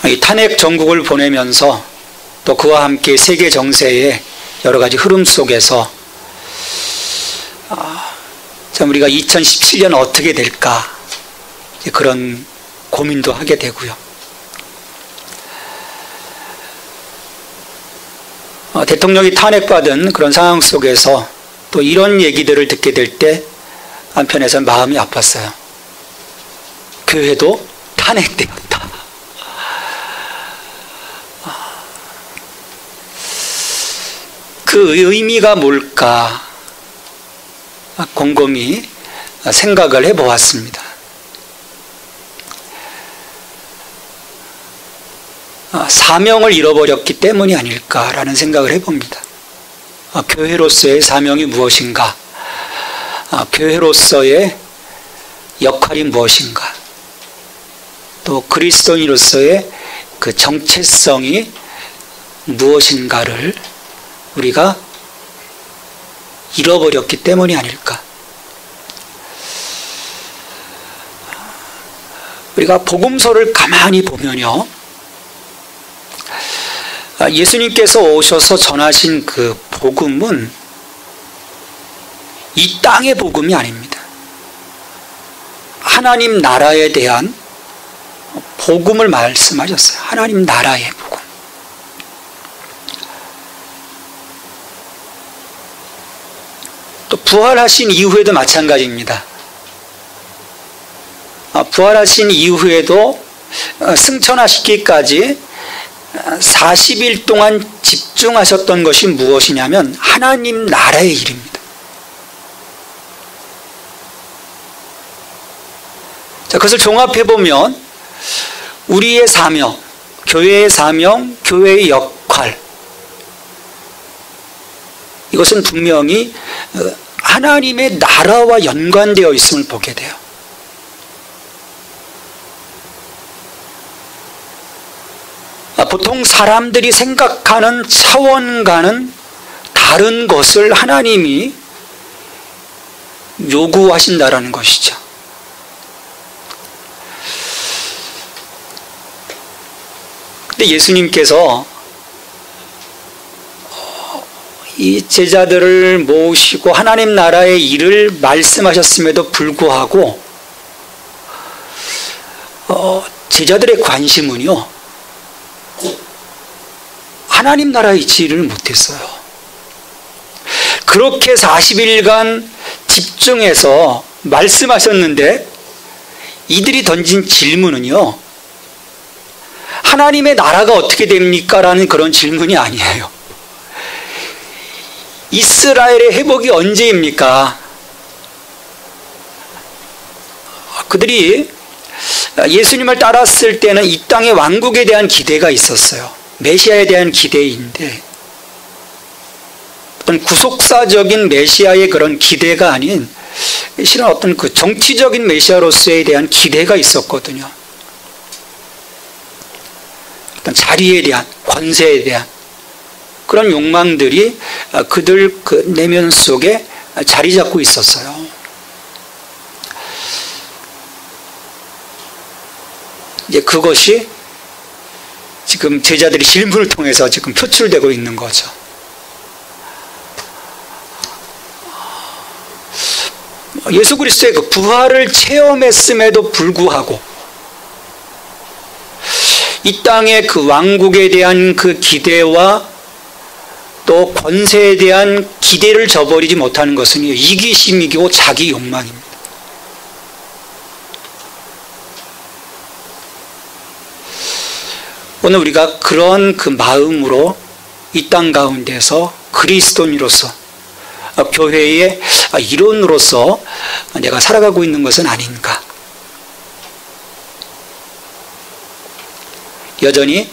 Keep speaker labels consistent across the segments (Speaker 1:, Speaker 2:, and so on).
Speaker 1: 이 탄핵 정국을 보내면서 또 그와 함께 세계 정세의 여러 가지 흐름 속에서 참 우리가 2017년 어떻게 될까 그런 고민도 하게 되고요. 대통령이 탄핵받은 그런 상황 속에서 또 이런 얘기들을 듣게 될 때 한편에서는 마음이 아팠어요. 교회도 탄핵되었다. 그 의미가 뭘까 곰곰이 생각을 해보았습니다. 사명을 잃어버렸기 때문이 아닐까라는 생각을 해봅니다. 교회로서의 사명이 무엇인가? 교회로서의 역할이 무엇인가? 또 그리스도인으로서의 그 정체성이 무엇인가를 우리가 잃어버렸기 때문이 아닐까? 우리가 복음서를 가만히 보면요, 예수님께서 오셔서 전하신 그 복음은 이 땅의 복음이 아닙니다. 하나님 나라에 대한 복음을 말씀하셨어요. 하나님 나라의 복음. 또 부활하신 이후에도 마찬가지입니다. 부활하신 이후에도 승천하시기까지 40일 동안 집중하셨던 것이 무엇이냐면 하나님 나라의 일입니다. 자, 그것을 종합해보면 우리의 사명, 교회의 사명, 교회의 역할, 이것은 분명히 하나님의 나라와 연관되어 있음을 보게 돼요. 보통 사람들이 생각하는 차원과는 다른 것을 하나님이 요구하신다라는 것이죠. 근데 예수님께서 이 제자들을 모으시고 하나님 나라의 일을 말씀하셨음에도 불구하고 제자들의 관심은요, 하나님 나라의 일을 못했어요. 그렇게 40일간 집중해서 말씀하셨는데 이들이 던진 질문은요, 하나님의 나라가 어떻게 됩니까? 라는 그런 질문이 아니에요. 이스라엘의 회복이 언제입니까? 그들이 예수님을 따랐을 때는 이 땅의 왕국에 대한 기대가 있었어요. 메시아에 대한 기대인데 어떤 구속사적인 메시아의 그런 기대가 아닌 실은 어떤 그 정치적인 메시아로서에 대한 기대가 있었거든요. 어떤 자리에 대한, 권세에 대한 그런 욕망들이 그들 그 내면 속에 자리 잡고 있었어요. 이제 그것이 지금 제자들이 질문을 통해서 지금 표출되고 있는 거죠. 예수 그리스도의 그 부활을 체험했음에도 불구하고 이 땅의 그 왕국에 대한 그 기대와 또 권세에 대한 기대를 저버리지 못하는 것은 이기심이고 자기 욕망입니다. 오늘 우리가 그런 그 마음으로 이 땅 가운데서 그리스도인으로서 교회의 일원으로서 내가 살아가고 있는 것은 아닌가. 여전히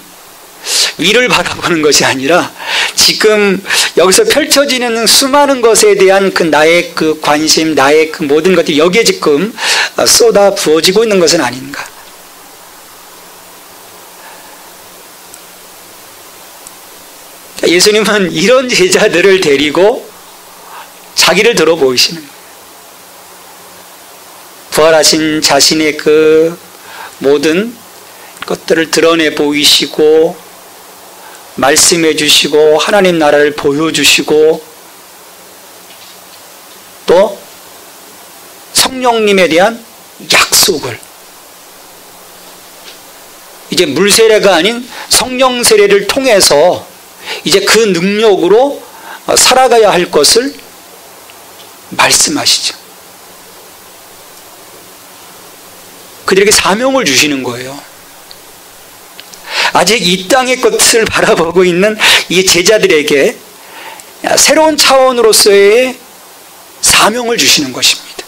Speaker 1: 위를 바라보는 것이 아니라 지금 여기서 펼쳐지는 수많은 것에 대한 그 나의 그 관심, 나의 그 모든 것들이 여기에 지금 쏟아 부어지고 있는 것은 아닌가. 예수님은 이런 제자들을 데리고 자기를 들어 보이시는 거예요. 부활하신 자신의 그 모든 것들을 드러내 보이시고 말씀해 주시고 하나님 나라를 보여주시고 또 성령님에 대한 약속을 이제 물 세례가 아닌 성령 세례를 통해서 이제 그 능력으로 살아가야 할 것을 말씀하시죠. 그들에게 사명을 주시는 거예요. 아직 이 땅의 것을 바라보고 있는 이 제자들에게 새로운 차원으로서의 사명을 주시는 것입니다.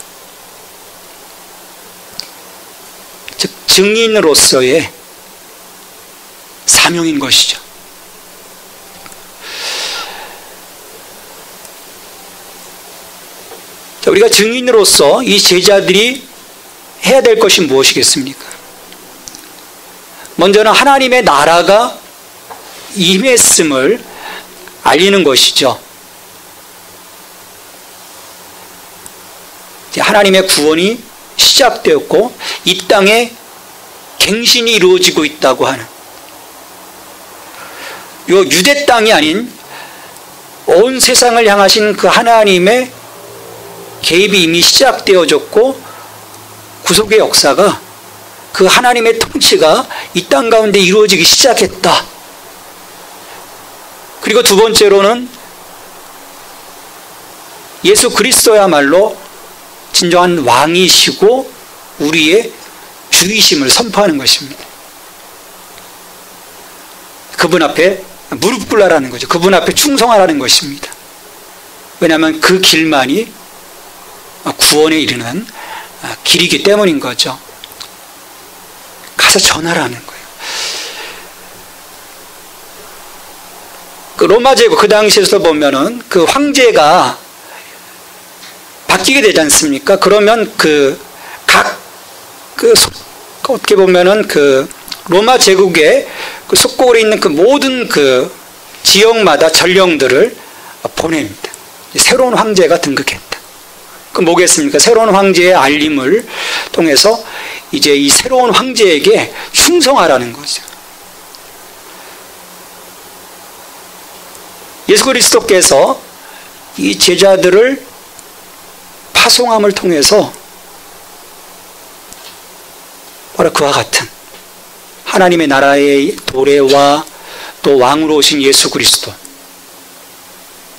Speaker 1: 즉 증인으로서의 사명인 것이죠. 자, 우리가 증인으로서 이 제자들이 해야 될 것이 무엇이겠습니까? 먼저는 하나님의 나라가 임했음을 알리는 것이죠. 하나님의 구원이 시작되었고 이 땅에 갱신이 이루어지고 있다고 하는 요 유대 땅이 아닌 온 세상을 향하신 그 하나님의 개입이 이미 시작되어졌고 구속의 역사가 그 하나님의 통치가 이 땅 가운데 이루어지기 시작했다. 그리고 두 번째로는 예수 그리스도야말로 진정한 왕이시고 우리의 주이심을 선포하는 것입니다. 그분 앞에 무릎 꿇으라는 거죠. 그분 앞에 충성하라는 것입니다. 왜냐하면 그 길만이 구원에 이르는 길이기 때문인 거죠. 가서 전하라는 거예요. 그 로마 제국 그 당시에서 보면은 그 황제가 바뀌게 되지 않습니까? 그러면 어떻게 보면은 그 로마 제국의 그 속국으로 있는 그 모든 그 지역마다 전령들을 보냅니다. 새로운 황제가 등극했다. 그 뭐겠습니까? 새로운 황제의 알림을 통해서 이제 이 새로운 황제에게 충성하라는 거죠. 예수 그리스도께서 이 제자들을 파송함을 통해서 바로 그와 같은 하나님의 나라의 도래와 또 왕으로 오신 예수 그리스도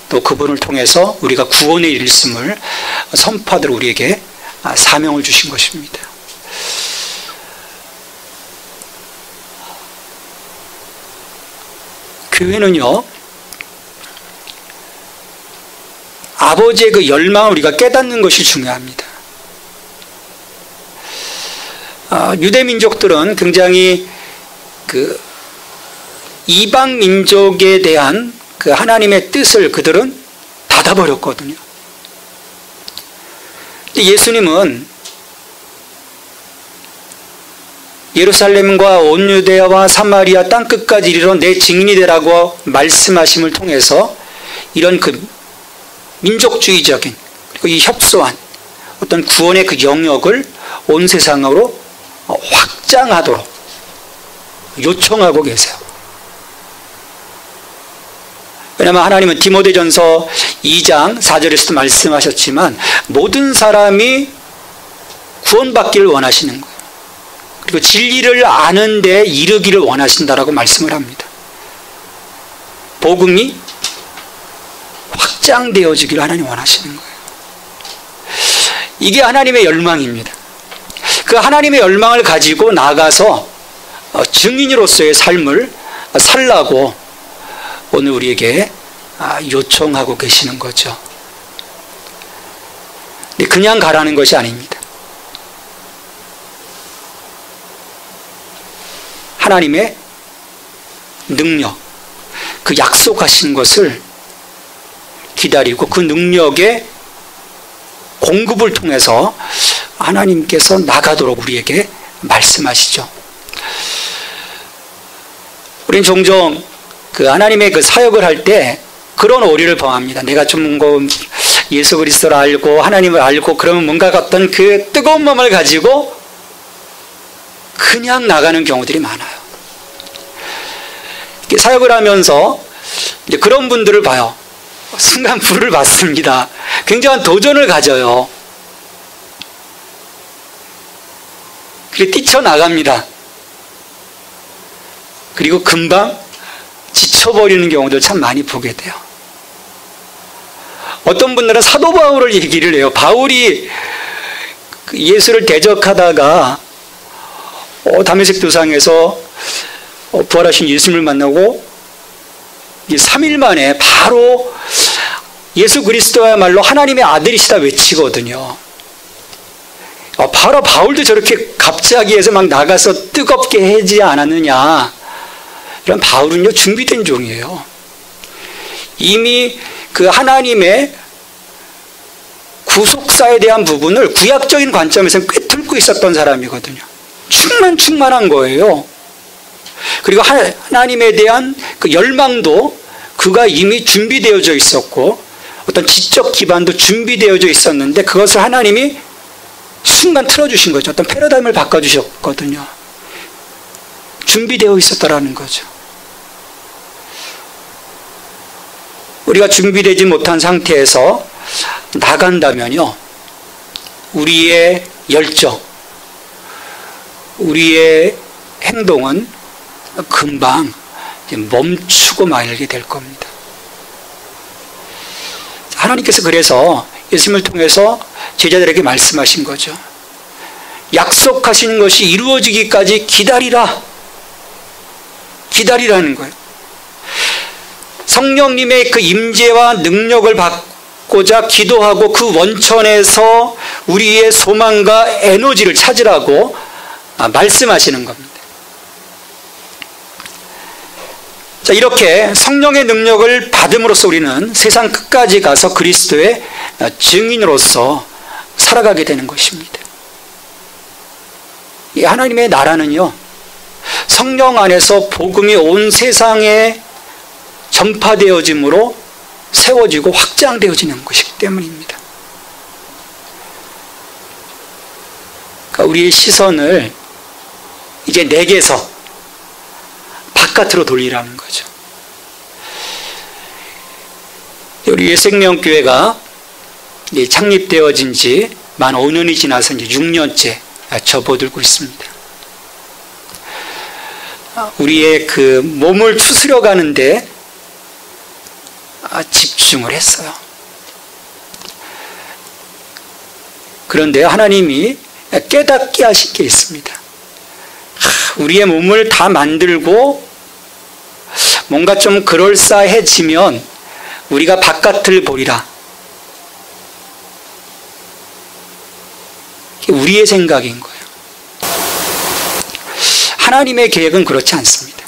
Speaker 1: 또 그분을 통해서 우리가 구원에 이르심을 선포하도록 우리에게 사명을 주신 것입니다. 교회는요, 아버지의 그 열망을 우리가 깨닫는 것이 중요합니다. 유대 민족들은 굉장히 그 이방 민족에 대한 그 하나님의 뜻을 그들은 닫아버렸거든요. 예수님은 예루살렘과 온 유대와 사마리아 땅끝까지 이르러 내 증인이 되라고 말씀하심을 통해서 이런 그 민족주의적인 그리고 이 협소한 어떤 구원의 그 영역을 온 세상으로 확장하도록 요청하고 계세요. 왜냐하면 하나님은 디모데전서 2장 4절에서도 말씀하셨지만 모든 사람이 구원받기를 원하시는 거예요. 그리고 진리를 아는 데 이르기를 원하신다라고 말씀을 합니다. 복음이 확장되어지기를 하나님 원하시는 거예요. 이게 하나님의 열망입니다. 그 하나님의 열망을 가지고 나가서 증인으로서의 삶을 살라고 오늘 우리에게 요청하고 계시는 거죠. 근데 그냥 가라는 것이 아닙니다. 하나님의 능력, 그 약속하신 것을 기다리고 그 능력의 공급을 통해서 하나님께서 나가도록 우리에게 말씀하시죠. 우리는 종종 그 하나님의 그 사역을 할 때 그런 오류를 범합니다. 내가 좀 예수 그리스도를 알고 하나님을 알고 그러면 뭔가 어떤 그 뜨거운 마음을 가지고 그냥 나가는 경우들이 많아요. 사역을 하면서 이제 그런 분들을 봐요. 순간 불을 받습니다. 굉장한 도전을 가져요. 그리고 뛰쳐나갑니다. 그리고 금방 지쳐버리는 경우들 참 많이 보게 돼요. 어떤 분들은 사도 바울을 얘기를 해요. 바울이 예수를 대적하다가 다메섹 도상에서 부활하신 예수님을 만나고 3일 만에 바로 예수 그리스도야말로 하나님의 아들이시다 외치거든요. 바로 바울도 저렇게 갑자기 해서 막 나가서 뜨겁게 하지 않았느냐. 이런 바울은요, 준비된 종이에요. 이미 그 하나님의 구속사에 대한 부분을 구약적인 관점에서는 꿰뚫고 있었던 사람이거든요. 충만한 거예요. 그리고 하나님에 대한 그 열망도 그가 이미 준비되어져 있었고 어떤 지적 기반도 준비되어져 있었는데 그것을 하나님이 순간 틀어주신 거죠. 어떤 패러다임을 바꿔주셨거든요. 준비되어 있었다라는 거죠. 우리가 준비되지 못한 상태에서 나간다면요, 우리의 열정, 우리의 행동은 금방 멈추고 말게 될 겁니다. 하나님께서 그래서 예수님을 통해서 제자들에게 말씀하신 거죠. 약속하신 것이 이루어지기까지 기다리라. 기다리라는 거예요. 성령님의 그 임재와 능력을 받고자 기도하고 그 원천에서 우리의 소망과 에너지를 찾으라고 말씀하시는 겁니다. 자, 이렇게 성령의 능력을 받음으로써 우리는 세상 끝까지 가서 그리스도의 증인으로서 살아가게 되는 것입니다. 이 하나님의 나라는요, 성령 안에서 복음이 온 세상에 전파되어짐으로 세워지고 확장되어지는 것이기 때문입니다. 그러니까 우리의 시선을 이제 내게서 바깥으로 돌리라는 거죠. 우리의 생명교회가 창립되어진 지 만 5년이 지나서 이제 6년째 접어들고 있습니다. 우리의 그 몸을 추스려 가는데 집중을 했어요. 그런데 하나님이 깨닫게 하신 게 있습니다. 우리의 몸을 다 만들고 뭔가 좀 그럴싸해지면 우리가 바깥을 보리라. 우리의 생각인 거예요. 하나님의 계획은 그렇지 않습니다.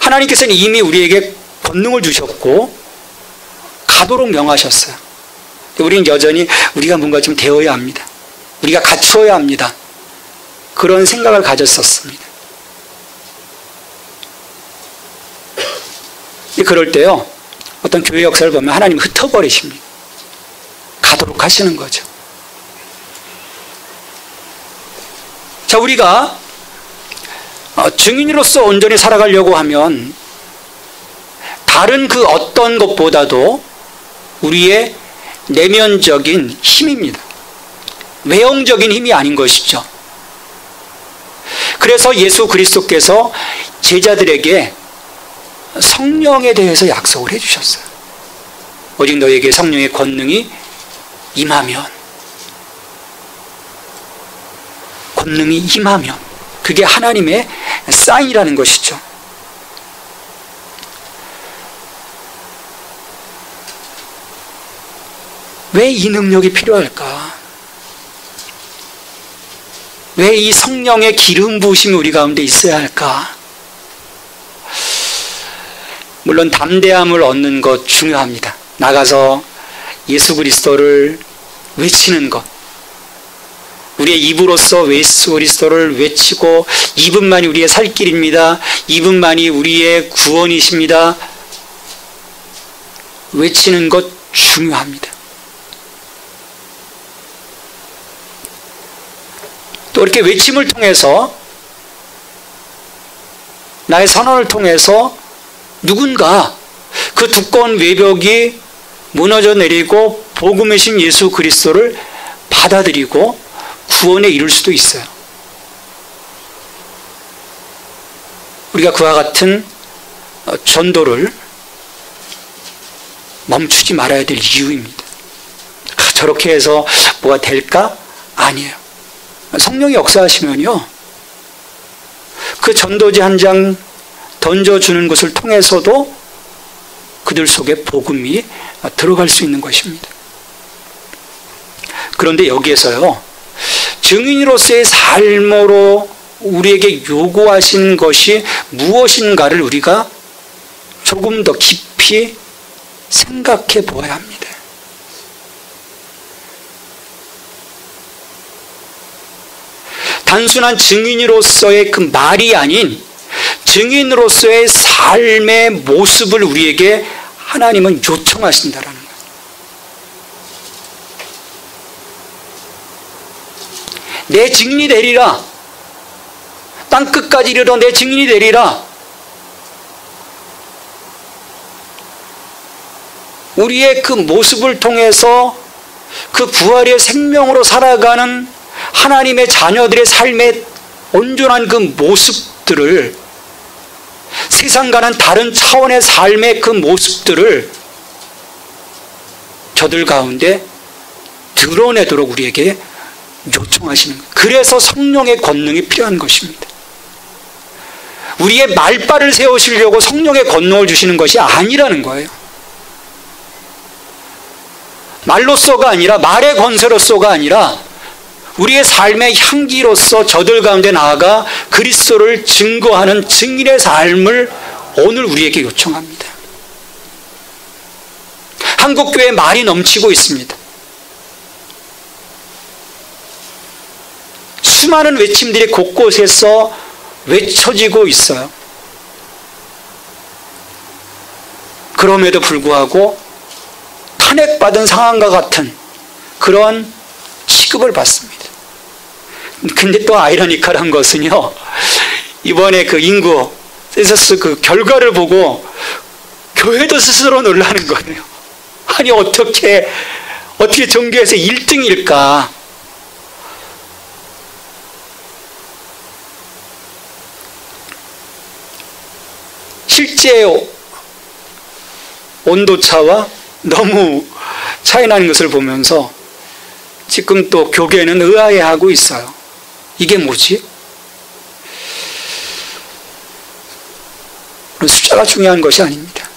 Speaker 1: 하나님께서는 이미 우리에게 권능을 주셨고 가도록 명하셨어요. 우리는 여전히 우리가 뭔가 좀 되어야 합니다. 우리가 갖추어야 합니다. 그런 생각을 가졌었습니다. 그럴 때요, 어떤 교회 역사를 보면 하나님이 흩어버리십니다. 가도록 하시는 거죠. 자, 우리가 증인으로서 온전히 살아가려고 하면 다른 그 어떤 것보다도 우리의 내면적인 힘입니다. 외형적인 힘이 아닌 것이죠. 그래서 예수 그리스도께서 제자들에게 성령에 대해서 약속을 해주셨어요. 오직 너에게 성령의 권능이 임하면, 권능이 임하면, 그게 하나님의 사인이라는 것이죠. 왜 이 능력이 필요할까? 왜 이 성령의 기름 부으심이 우리 가운데 있어야 할까? 물론 담대함을 얻는 것 중요합니다. 나가서 예수 그리스도를 외치는 것, 우리의 입으로서 예수 그리스도를 외치고 이분만이 우리의 살 길입니다. 이분만이 우리의 구원이십니다. 외치는 것 중요합니다. 또 이렇게 외침을 통해서, 나의 선언을 통해서 누군가 그 두꺼운 외벽이 무너져 내리고 복음이신 예수 그리스도를 받아들이고 구원에 이룰 수도 있어요. 우리가 그와 같은 전도를 멈추지 말아야 될 이유입니다. 저렇게 해서 뭐가 될까? 아니에요. 성령이 역사하시면요, 그 전도지 한 장 던져주는 것을 통해서도 그들 속에 복음이 들어갈 수 있는 것입니다. 그런데 여기에서요, 증인으로서의 삶으로 우리에게 요구하신 것이 무엇인가를 우리가 조금 더 깊이 생각해 보아야 합니다. 단순한 증인으로서의 그 말이 아닌 증인으로서의 삶의 모습을 우리에게 하나님은 요청하신다라는 거예요. 내 증인이 되리라. 땅끝까지 이르러 내 증인이 되리라. 우리의 그 모습을 통해서 그 부활의 생명으로 살아가는 하나님의 자녀들의 삶의 온전한 그 모습들을, 세상과는 다른 차원의 삶의 그 모습들을 저들 가운데 드러내도록 우리에게 요청하시는 거예요. 그래서 성령의 권능이 필요한 것입니다. 우리의 말발을 세우시려고 성령의 권능을 주시는 것이 아니라는 거예요. 말로서가 아니라, 말의 권세로서가 아니라 우리의 삶의 향기로서 저들 가운데 나아가 그리스도를 증거하는 증인의 삶을 오늘 우리에게 요청합니다. 한국교회에 말이 넘치고 있습니다. 수많은 외침들이 곳곳에서 외쳐지고 있어요. 그럼에도 불구하고 탄핵받은 상황과 같은 그런 취급을 받습니다. 근데 또 아이러니컬한 것은요, 이번에 그 인구 센서스 그 결과를 보고 교회도 스스로 놀라는 거예요. 아니, 어떻게 종교에서 1등일까? 실제 온도차와 너무 차이 나는 것을 보면서 지금 또 교계는 의아해하고 있어요. 이게 뭐지? 숫자가 중요한 것이 아닙니다.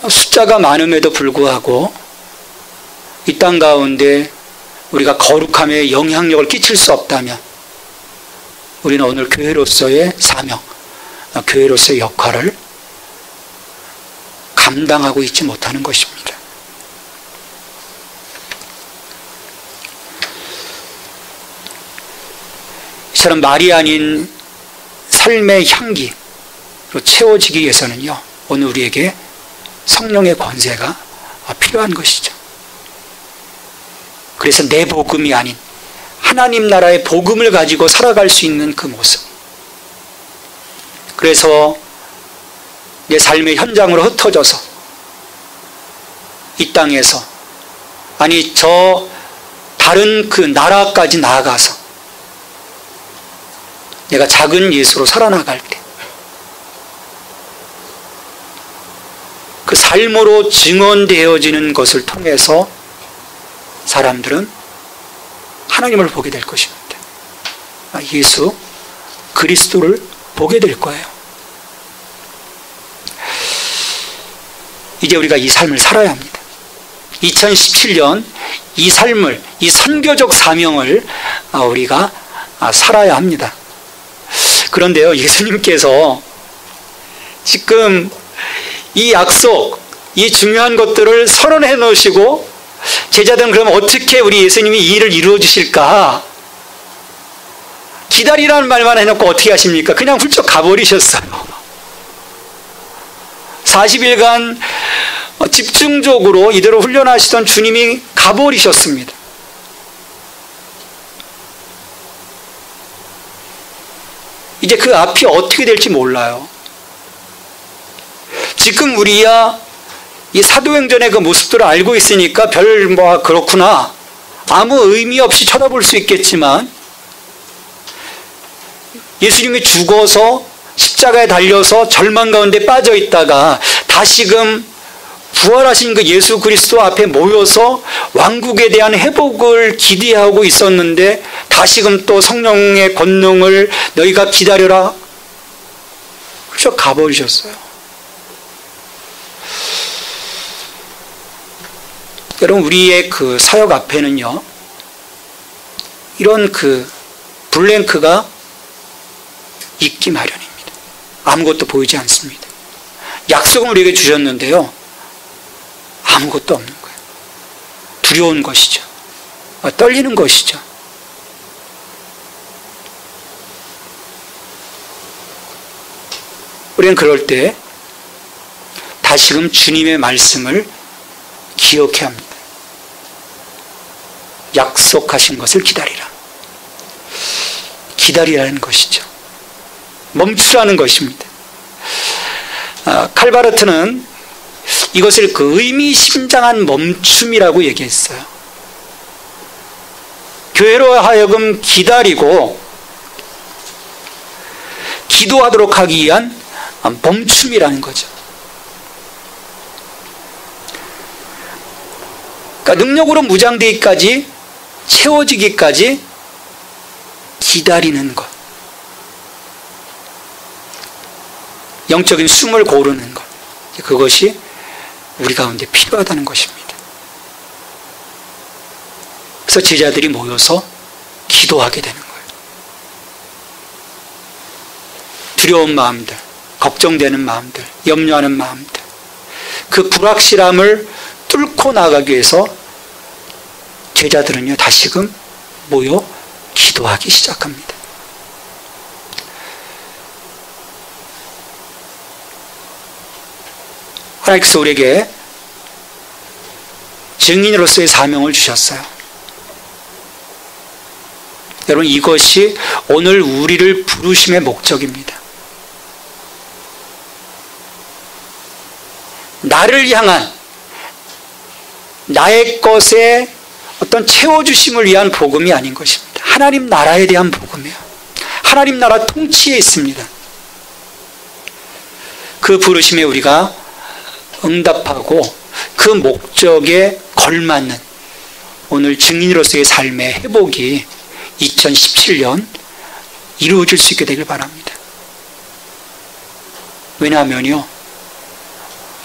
Speaker 1: 숫자가 많음에도 불구하고 이 땅 가운데 우리가 거룩함에 영향력을 끼칠 수 없다면 우리는 오늘 교회로서의 사명, 교회로서의 역할을 감당하고 있지 못하는 것입니다. 이처럼 말이 아닌 삶의 향기로 채워지기 위해서는요, 오늘 우리에게 성령의 권세가 필요한 것이죠. 그래서 내 복음이 아닌 하나님 나라의 복음을 가지고 살아갈 수 있는 그 모습. 그래서 내 삶의 현장으로 흩어져서 이 땅에서, 아니 저 다른 그 나라까지 나아가서 내가 작은 예수로 살아나갈 때 그 삶으로 증언되어지는 것을 통해서 사람들은 하나님을 보게 될 것입니다. 예수 그리스도를 보게 될 거예요. 이제 우리가 이 삶을 살아야 합니다. 2017년 이 삶을, 이 선교적 사명을 우리가 살아야 합니다. 그런데요, 예수님께서 지금 이 약속, 이 중요한 것들을 선언해 놓으시고 제자들은 그럼 어떻게 우리 예수님이 이 일을 이루어 주실까? 기다리라는 말만 해놓고 어떻게 하십니까? 그냥 훌쩍 가버리셨어요. 40일간 집중적으로 이대로 훈련하시던 주님이 가버리셨습니다. 이제 그 앞이 어떻게 될지 몰라요. 지금 우리야 이 사도행전의 그 모습들을 알고 있으니까 그렇구나, 아무 의미 없이 쳐다볼 수 있겠지만, 예수님이 죽어서 십자가에 달려서 절망 가운데 빠져 있다가 다시금 부활하신 그 예수 그리스도 앞에 모여서 왕국에 대한 회복을 기대하고 있었는데, 다시금 또 성령의 권능을 너희가 기다려라, 그래서 가버리셨어요. 여러분, 우리의 그 사역 앞에는요, 이런 그 블랭크가 있기 마련입니다. 아무것도 보이지 않습니다. 약속은 우리에게 주셨는데요, 아무것도 없는 거예요. 두려운 것이죠. 떨리는 것이죠. 우리는 그럴 때 다시금 주님의 말씀을 기억해야 합니다. 약속하신 것을 기다리라. 기다리라는 것이죠. 멈추라는 것입니다. 칼바르트는 이것을 그 의미심장한 멈춤이라고 얘기했어요. 교회로 하여금 기다리고 기도하도록 하기 위한 멈춤이라는 거죠. 그러니까 능력으로 무장되기까지, 채워지기까지 기다리는 것, 영적인 숨을 고르는 것, 그것이 우리 가운데 필요하다는 것입니다. 그래서 제자들이 모여서 기도하게 되는 거예요. 두려운 마음들, 걱정되는 마음들, 염려하는 마음들, 그 불확실함을 뚫고 나가기 위해서 제자들은요, 다시금 모여 기도하기 시작합니다. 하나님께서 우리에게 증인으로서의 사명을 주셨어요. 여러분, 이것이 오늘 우리를 부르심의 목적입니다. 나를 향한, 나의 것에 어떤 채워주심을 위한 복음이 아닌 것입니다. 하나님 나라에 대한 복음이에요. 하나님 나라 통치에 있습니다. 그 부르심에 우리가 응답하고 그 목적에 걸맞는 오늘 증인으로서의 삶의 회복이 2017년 이루어질 수 있게 되길 바랍니다. 왜냐하면요,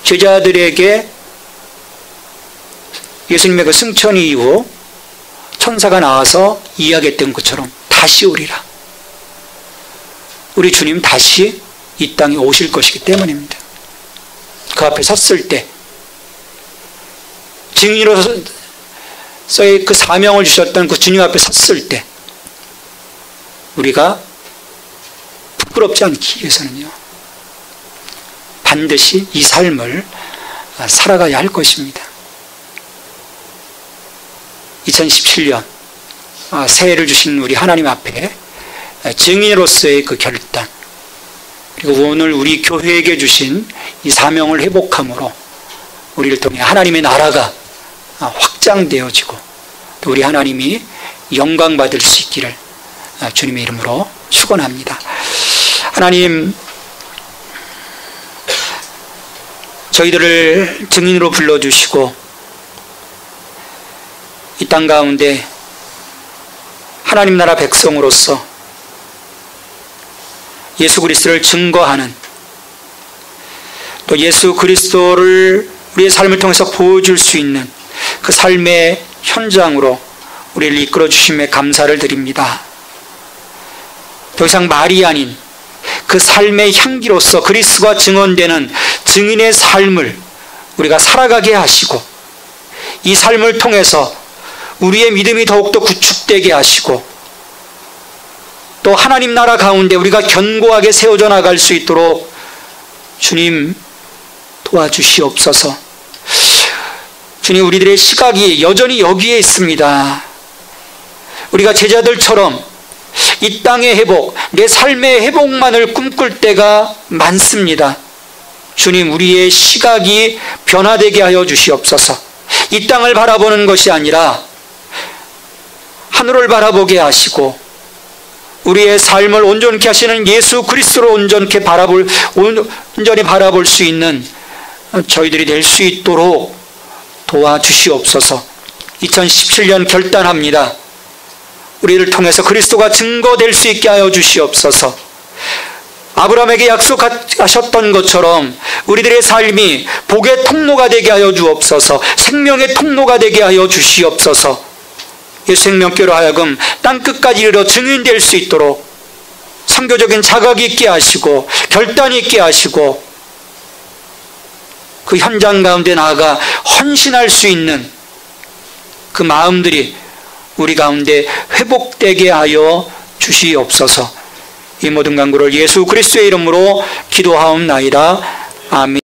Speaker 1: 제자들에게 예수님의 그 승천 이후 천사가 나와서 이야기했던 것처럼 다시 오리라. 우리 주님 다시 이 땅에 오실 것이기 때문입니다. 그 앞에 섰을 때, 증인으로서의 그 사명을 주셨던 그 주님 앞에 섰을 때, 우리가 부끄럽지 않기 위해서는요, 반드시 이 삶을 살아가야 할 것입니다. 2017년 새해를 주신 우리 하나님 앞에 증인으로서의 그 결단, 그리고 오늘 우리 교회에게 주신 이 사명을 회복함으로 우리를 통해 하나님의 나라가 확장되어지고 또 우리 하나님이 영광 받을 수 있기를 주님의 이름으로 축원합니다. 하나님, 저희들을 증인으로 불러주시고 이 땅 가운데 하나님 나라 백성으로서 예수 그리스도를 증거하는, 또 예수 그리스도를 우리의 삶을 통해서 보여줄 수 있는 그 삶의 현장으로 우리를 이끌어 주심에 감사를 드립니다. 더 이상 말이 아닌 그 삶의 향기로서 그리스도가 증언되는 증인의 삶을 우리가 살아가게 하시고, 이 삶을 통해서 우리의 믿음이 더욱더 구축되게 하시고, 또 하나님 나라 가운데 우리가 견고하게 세워져 나갈 수 있도록 주님 도와주시옵소서. 주님, 우리들의 시각이 여전히 여기에 있습니다. 우리가 제자들처럼 이 땅의 회복, 내 삶의 회복만을 꿈꿀 때가 많습니다. 주님, 우리의 시각이 변화되게 하여 주시옵소서. 이 땅을 바라보는 것이 아니라 하늘을 바라보게 하시고 우리의 삶을 온전케 하시는 예수 그리스도로 온전히 바라볼 수 있는 저희들이 될 수 있도록 도와주시옵소서. 2017년 결단합니다. 우리를 통해서 그리스도가 증거될 수 있게 하여 주시옵소서. 아브라함에게 약속하셨던 것처럼 우리들의 삶이 복의 통로가 되게 하여 주옵소서. 생명의 통로가 되게 하여 주시옵소서. 이 생명교로 하여금 땅끝까지 이르러 증인될 수 있도록 선교적인 자각이 있게 하시고 결단이 있게 하시고 그 현장 가운데 나아가 헌신할 수 있는 그 마음들이 우리 가운데 회복되게 하여 주시옵소서. 이 모든 간구를 예수 그리스도의 이름으로 기도하옵나이다. 아멘.